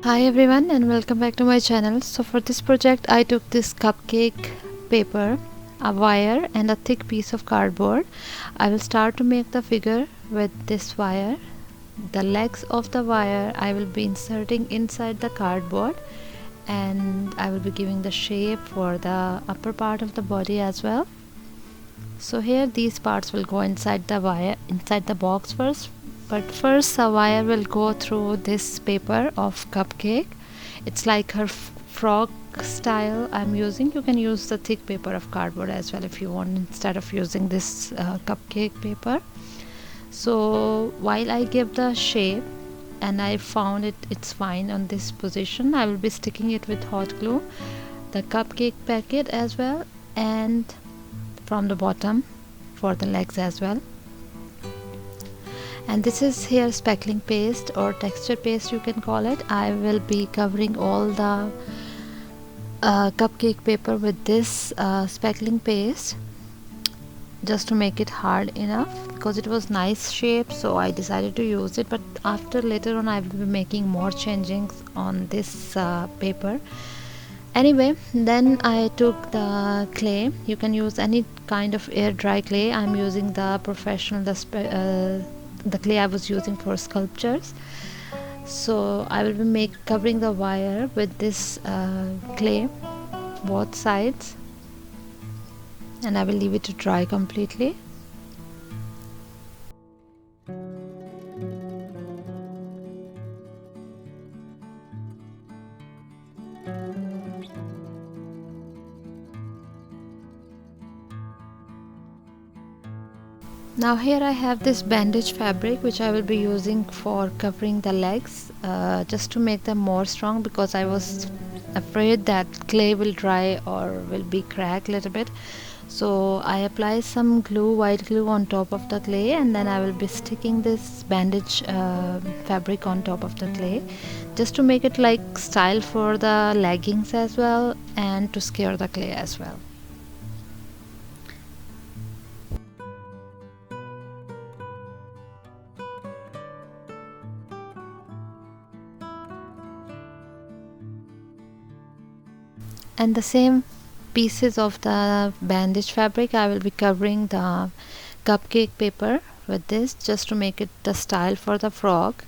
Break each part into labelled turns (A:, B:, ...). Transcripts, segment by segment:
A: Hi everyone and welcome back to my channel. So for this project I took this cupcake paper, a wire and a thick piece of cardboard. I will start to make the figure with this wire. The legs of the wire I will be inserting inside the cardboard, and I will be giving the shape for the upper part of the body as well. So here these parts will go inside the wire, inside the box first. But first the wire will go through this paper of cupcake. It's like her frog style I'm using. You can use the thick paper of cardboard as well if you want, instead of using this cupcake paper. So while I give the shape and I found it's fine on this position, I will be sticking it with hot glue, the cupcake packet as well, and from the bottom for the legs as well. And this is here spackling paste or texture paste you can call it. I will be covering all the cupcake paper with this spackling paste just to make it hard enough, because it was nice shape, so I decided to use it. But after later on I will be making more changings on this paper. Anyway, then I took the clay. You can use any kind of air dry clay. I'm using the professional, the clay I was using for sculptures. So I will be covering the wire with this clay, both sides, and I will leave it to dry completely. Now here I have this bandage fabric which I will be using for covering the legs, just to make them more strong, because I was afraid that clay will dry or will be cracked a little bit. So I apply some glue, white glue, on top of the clay, and then I will be sticking this bandage fabric on top of the clay, just to make it like style for the leggings as well, and to scare the clay as well. And the same pieces of the bandage fabric I will be covering the cupcake paper with this, just to make it the style for the frog.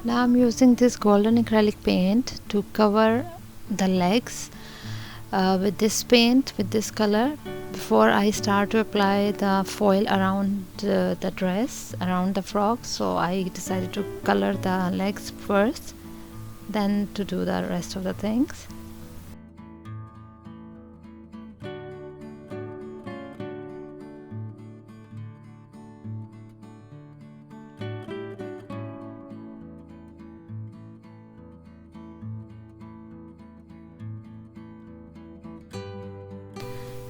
A: Now I'm using this golden acrylic paint to cover the legs with this paint, with this color, before I start to apply the foil around the dress, around the frog. So I decided to color the legs first, then to do the rest of the things.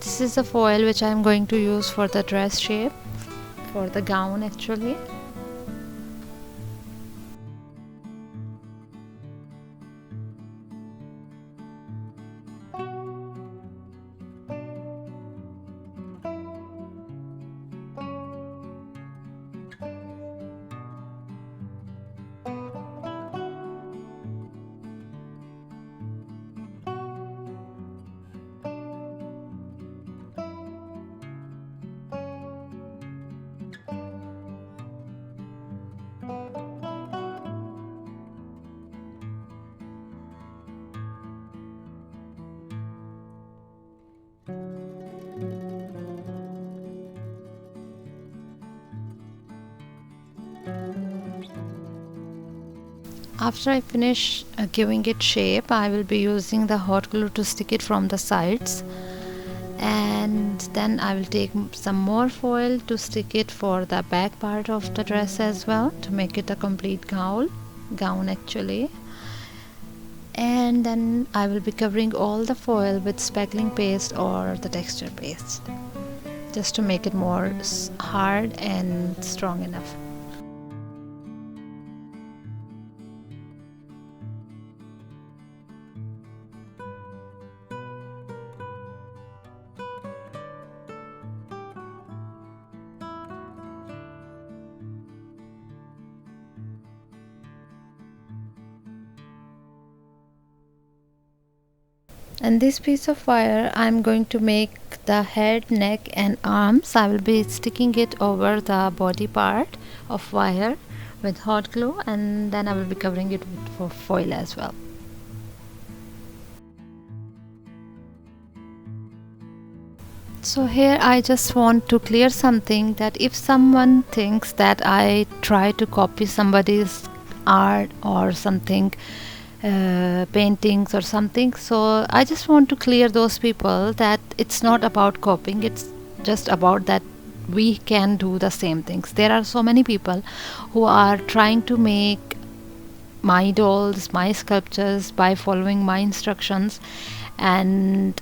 A: This is the foil which I am going to use for the dress shape, for the gown actually. After I finish giving it shape, I will be using the hot glue to stick it from the sides, and then I will take some more foil to stick it for the back part of the dress as well, to make it a complete gown actually. And then I will be covering all the foil with spackling paste or the texture paste. just to make it more hard and strong enough. And this piece of wire, I'm going to make the head, neck and arms. I will be sticking it over the body part of wire with hot glue, and then I will be covering it with foil as well. So here I just want to clear something, that if someone thinks that I try to copy somebody's art or something, paintings or something, so I just want to clear those people that it's not about copying, it's just about that we can do the same things. There are so many people who are trying to make my dolls, my sculptures by following my instructions, and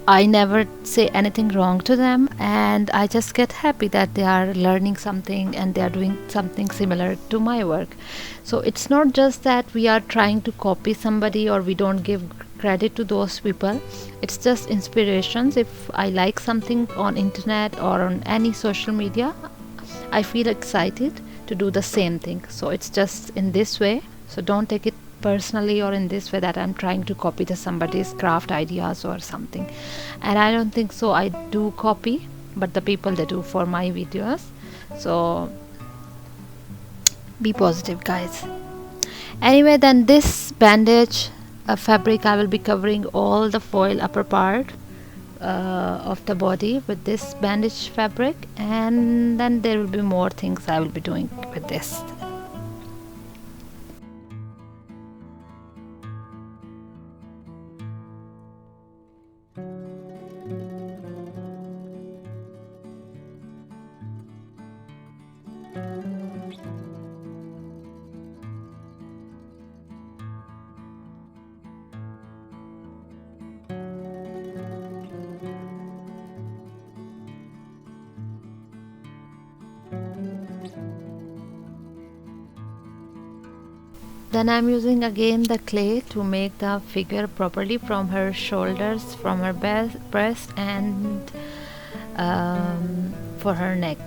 A: I never say anything wrong to them, and I just get happy that they are learning something and they are doing something similar to my work. So it's not just that we are trying to copy somebody or we don't give credit to those people. It's just inspirations. If I like something on internet or on any social media, I feel excited to do the same thing. So it's just in this way. So don't take it personally or in this way that I'm trying to copy somebody's craft ideas or something. And I don't think so I do copy, but the people they do for my videos. So be positive, guys. Anyway, then this bandage fabric, I will be covering all the foil upper part of the body with this bandage fabric, and then there will be more things I will be doing with this. Then I'm using again the clay to make the figure properly, from her shoulders, from her breast, and for her neck.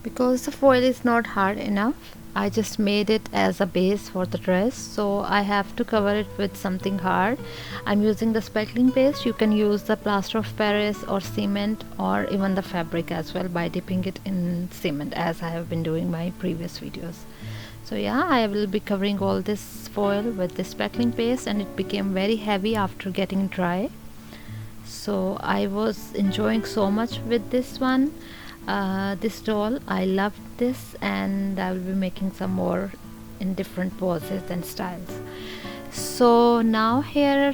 A: Because the foil is not hard enough, I just made it as a base for the dress, so I have to cover it with something hard. I'm using the spackling paste. You can use the plaster of Paris or cement, or even the fabric as well, by dipping it in cement, as I have been doing my previous videos. So yeah, I will be covering all this foil with this spackling paste, and it became very heavy after getting dry. So I was enjoying so much with this one. This doll, I loved this, and I will be making some more in different poses and styles. So now here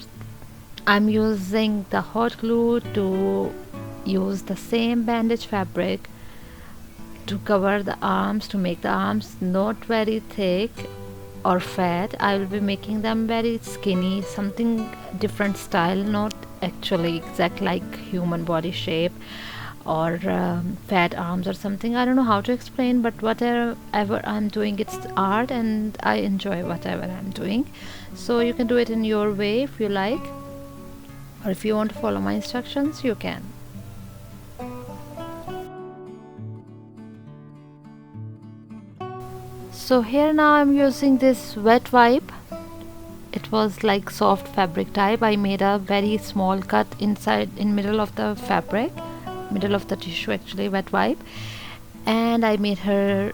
A: I'm using the hot glue to use the same bandage fabric to cover the arms, to make the arms not very thick or fat. I will be making them very skinny, something different style, not actually exact like human body shape or fat arms or something. I don't know how to explain, but whatever I'm doing, it's art and I enjoy whatever I'm doing. So you can do it in your way if you like, or if you want to follow my instructions, you can. So here now I'm using this wet wipe. It was like soft fabric type. I made a very small cut inside, in middle of the fabric, middle of the tissue actually, wet wipe, and I made her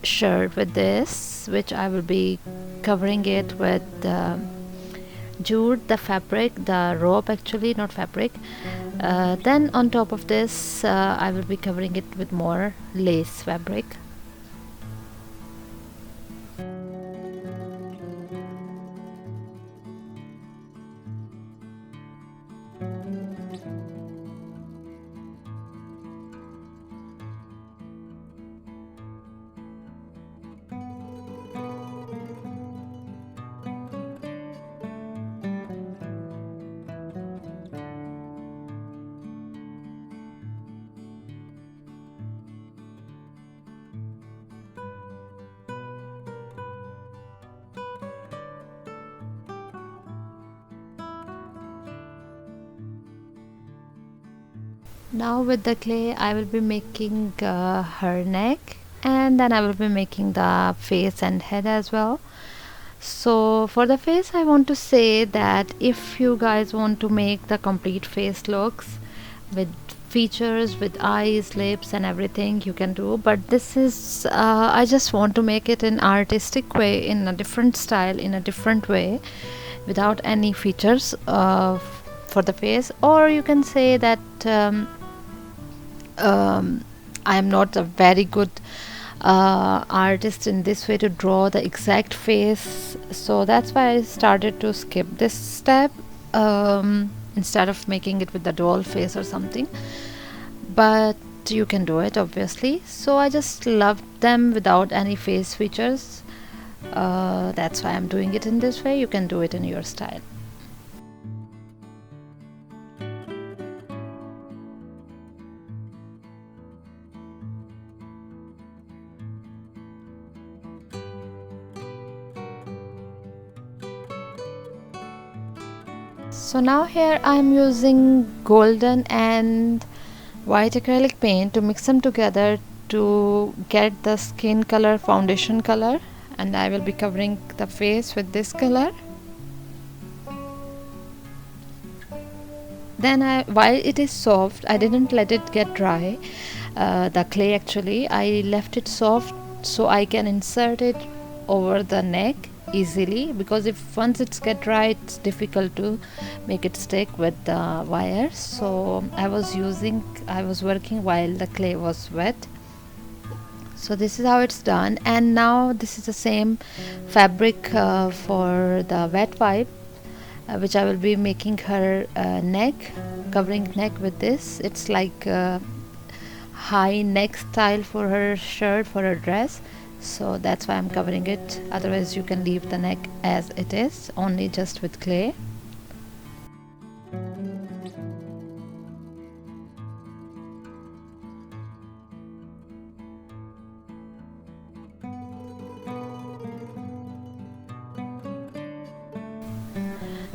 A: shirt with this, which I will be covering it with jute, the fabric, the rope actually, not fabric. Then on top of this I will be covering it with more lace fabric. Now with the clay I will be making her neck, and then I will be making the face and head as well. So for the face I want to say that if you guys want to make the complete face looks with features, with eyes, lips and everything, you can do, but this is I just want to make it in artistic way, in a different style, in a different way, without any features for the face. Or you can say that I am not a very good artist in this way to draw the exact face, so that's why I started to skip this step instead of making it with the doll face or something. But you can do it obviously, so I just loved them without any face features. That's why I'm doing it in this way. You can do it in your style. So now here I am using golden and white acrylic paint to mix them together to get the skin color, foundation color, and I will be covering the face with this color. Then while it is soft, I didn't let it get dry, the clay actually, I left it soft so I can insert it over the neck easily, because if once it's get dry it's difficult to make it stick with the wire. So I was working while the clay was wet. So this is how it's done, and now this is the same fabric for the wet wipe, which I will be making her neck, covering neck with this. It's like high neck style for her shirt, for her dress, so that's why I'm covering it. Otherwise you can leave the neck as it is, only just with clay.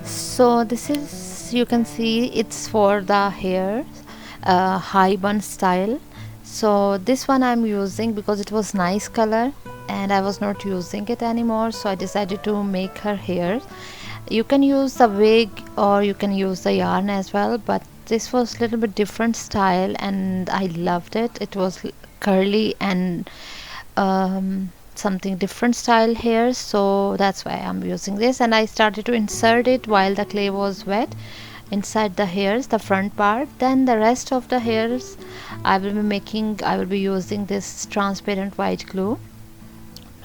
A: So this is, you can see it's for the hair, high bun style. So this one I'm using because it was nice color and I was not using it anymore, so I decided to make her hair. You can use the wig or you can use the yarn as well, but this was a little bit different style and I loved it. It was curly and something different style hair, so that's why I'm using this. And I started to insert it while the clay was wet inside the hairs, the front part. Then the rest of the hairs I will be using this transparent white glue,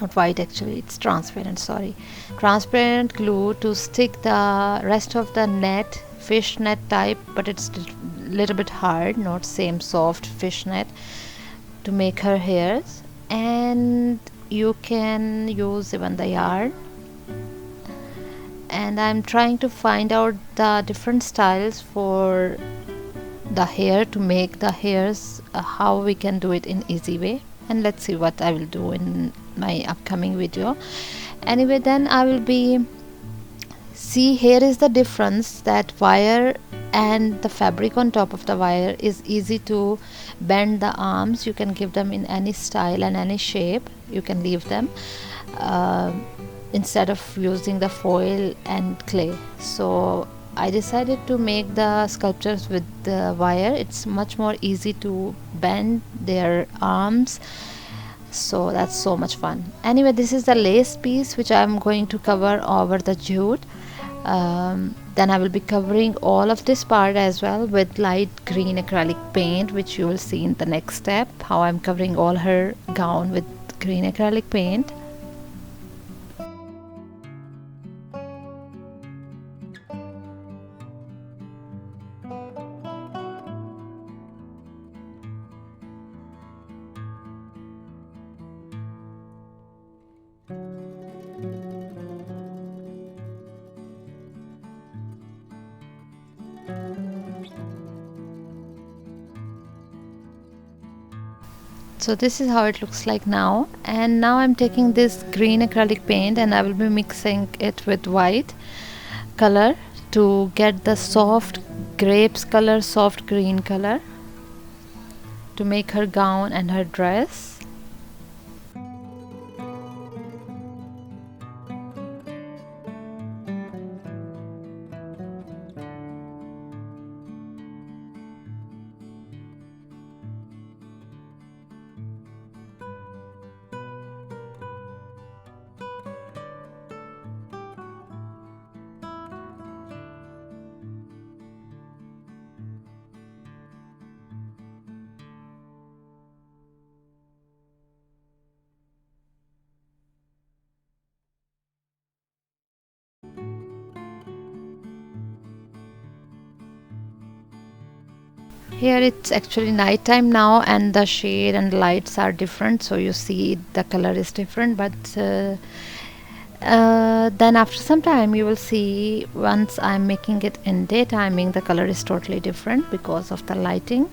A: not white actually, it's transparent, sorry, transparent glue to stick the rest of the net, fish net type, but it's a little bit hard, not same soft fish net, to make her hairs. And you can use even the yarn, and I'm trying to find out the different styles for the hair to make the hairs, how we can do it in easy way, and let's see what I will do in my upcoming video. Anyway, then I will be, see, here is the difference, that wire and the fabric on top of the wire is easy to bend the arms. You can give them in any style and any shape, you can leave them instead of using the foil and clay. So I decided to make the sculptures with the wire. It's much more easy to bend their arms, so that's so much fun. Anyway, this is the lace piece which I'm going to cover over the jute. Then I will be covering all of this part as well with light green acrylic paint, which you will see in the next step, how I'm covering all her gown with green acrylic paint. So this is how it looks like now, and now I'm taking this green acrylic paint and I will be mixing it with white color to get the soft grapes color, soft green color, to make her gown and her dress. Here it's actually night time now, and the shade and lights are different, so you see the color is different, but then after some time you will see, once I'm making it in daytiming, the color is totally different because of the lighting.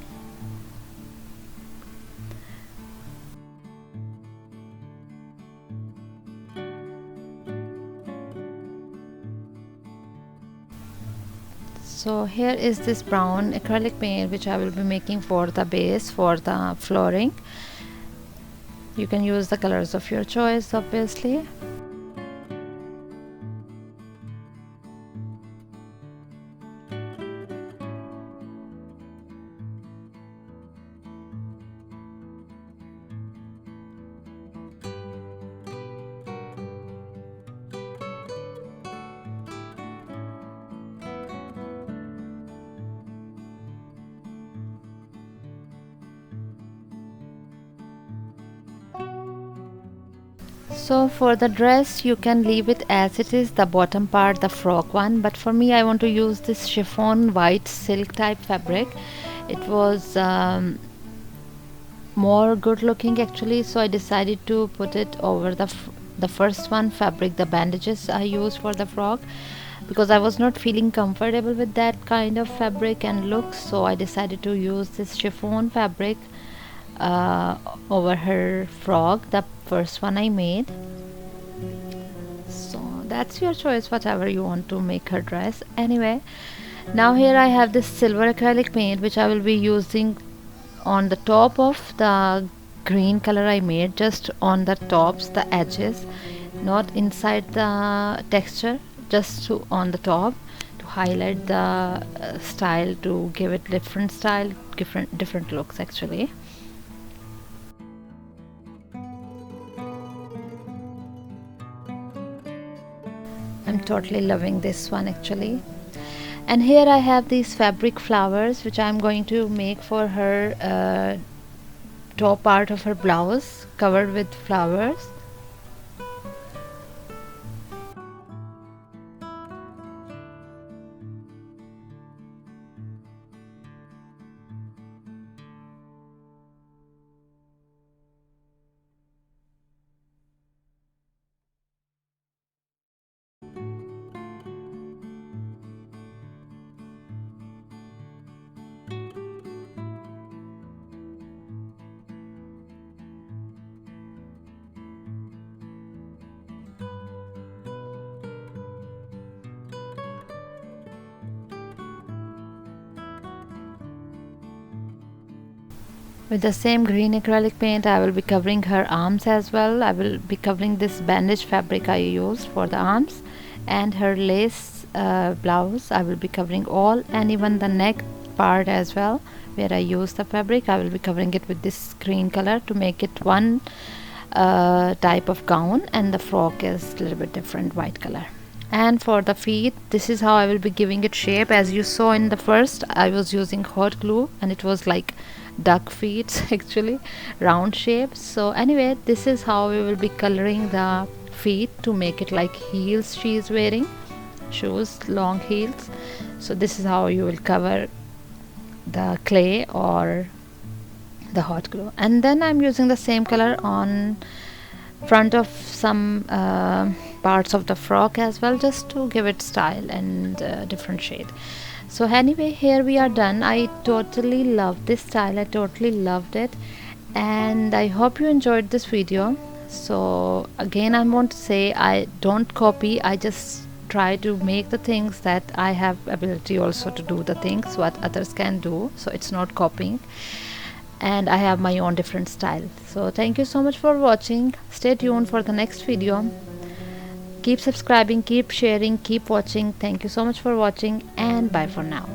A: So here is this brown acrylic paint which I will be making for the base, for the flooring. You can use the colors of your choice, obviously. So for the dress you can leave it as it is, the bottom part, the frock one, but for me I want to use this chiffon white silk type fabric. It was more good looking actually, so I decided to put it over the first one fabric, the bandages I used for the frock, because I was not feeling comfortable with that kind of fabric and look, so I decided to use this chiffon fabric over her frock, the first one I made. So that's your choice, whatever you want to make her dress. Anyway, now here I have this silver acrylic paint which I will be using on the top of the green color I made, just on the tops, the edges, not inside the texture, just on the top, to highlight the style, to give it different style, different looks actually. I'm totally loving this one actually. And here I have these fabric flowers which I'm going to make for her top part of her blouse, covered with flowers. With the same green acrylic paint I will be covering her arms as well. I will be covering this bandage fabric I used for the arms, and her lace blouse I will be covering all, and even the neck part as well, where I used the fabric I will be covering it with this green color to make it one type of gown, and the frock is a little bit different, white color. And for the feet, this is how I will be giving it shape. As you saw in the first, I was using hot glue and it was like duck feet actually, round shape. So anyway, this is how we will be coloring the feet to make it like heels she is wearing, shoes, long heels. So this is how you will cover the clay or the hot glue. And then I'm using the same color on front of some parts of the frock as well, just to give it style and different shade. So anyway, here we are done. I totally love this style, I totally loved it, and I hope you enjoyed this video. So again, I want to say, I don't copy, I just try to make the things that I have ability also to do the things what others can do. So it's not copying, and I have my own different style. So thank you so much for watching. Stay tuned for the next video. Keep subscribing, keep sharing, keep watching. Thank you so much for watching, and bye for now.